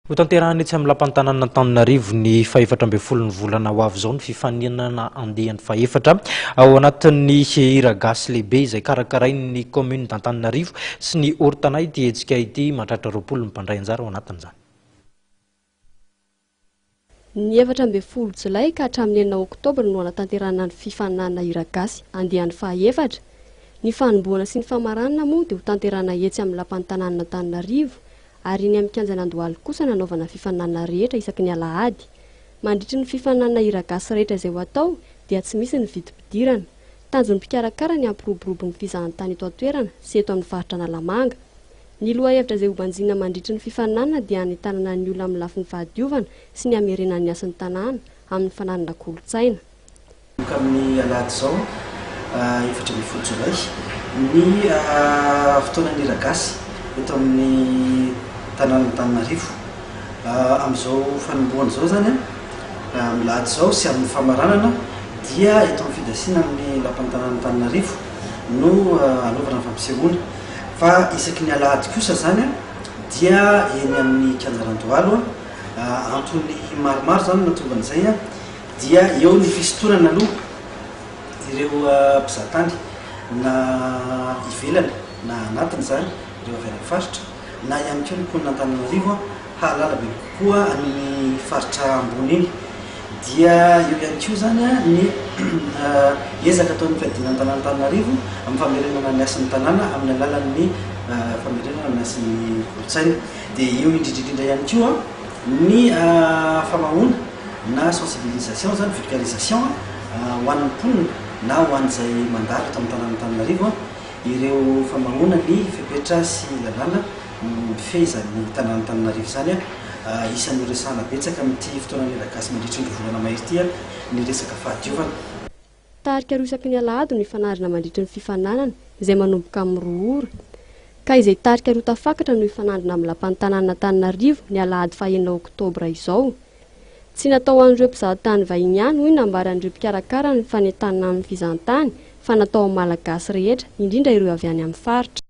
Ho tanterahany etsy amin'ny lapantanana Antananarivo ny faefatra ambin'ny folo ny volana ho avy izao ny fifaninana andehan'ny faefatra ao anatin'ny hira gasy lehibe izay karakarain'ny commune d'Antananarivo sy ny Ortanay ity hetsika ity mahatratra 20 ny mpandray anjara ao anatin'izany. Ny 14 Jolay ka hatramin'ny 9 Oktobra no anatanterahana ny fifaninana hira gasy andehan'ny faefatra. Ny fanombohana sy ny famaranana moa dia ho tanterahana etsy amin'ny lapantanana Antananarivo. Ary ny amin'ny kianjana Andohalo kosa nanaovana fifaninana rehetra isaky ny Alahady. Mandritra ny fifaninana hira gasy rehetra izay ho atao dia tsy misy ny vidim-pidirana. Tanjon'ny mpikarakara ny ampiroborobo ny fizahantany eto an-toerana sy eto amin'ny faritra Analamanga. Ny lohahevitra izay ho banjina mandritra ny fifaninana dia ny tanana ny olona amin'ny lafiny fahadiovana sy ny amerenan'ny asan'ny tanàna amin'ny fananana kolontsaina. Amin'ny Alahady izao 14 Jolay ny fotoanan'ny hira gasy eto amin'ny tanàna Antananarivo amin'izao fanombohana izao zany amin'ny Alahady izao sy amin'ny famaranana dia eto amin'ny fidasiana amin'ny lapantanàna Antananarivo no anaovana fampisehoana fa isaky ny Alahady kosa zany dia eny amin'ny kianjana Andohalo antony maromaro zany nahatonga an'izay dia eo ny fisintonana aloha ireo mpizahatany na ivelany na anatiny zany ireo avy any faritra na ihany koa ny mponina Antananarivo hahalala be kokoa amin'ny faritra ambony iny dia eo ihany koa zany ny ezaka ataon'ny mpiadiana ny tanàna Antananarivo amin'ny famerenana ny asan'ny tanàna amin'ny alalan'ny famerenana ny asan'ny kolontsaina dia eo indrindrindrindra ihany koa ny famahoana na sensibilisation zany vulgarisation ho an'ny mponina na ho an'izay mandalo eto amin'ny tanàna Antananarivo ireo famahoana ny fepetra sy lalàna fehizan'ny tanàna Antananarivo zany isan'ny resahana betsaka amin'ity fotoanan'ny hira gasy mandritra ny volana mahery ity ny resaka fahadiovana. Tarika roa isaky ny Alahady ny fanarina mandritra ny fifaninanana izay manomboka amin'ny 2 ora. Ka izay tarika roa tafakatra no ifanandrina amin'ny lapan'ny tanàna Antananarivo ny Alahady 1 Oktobra izao. Tsy natao an'ireo mpizahatany vahiny ihany hoy nambaran'ireo mpikarakara ny fanentanana amin'ny fizahantany fa natao malagasy rehetra indrindra ireo avy any amin'ny faritra.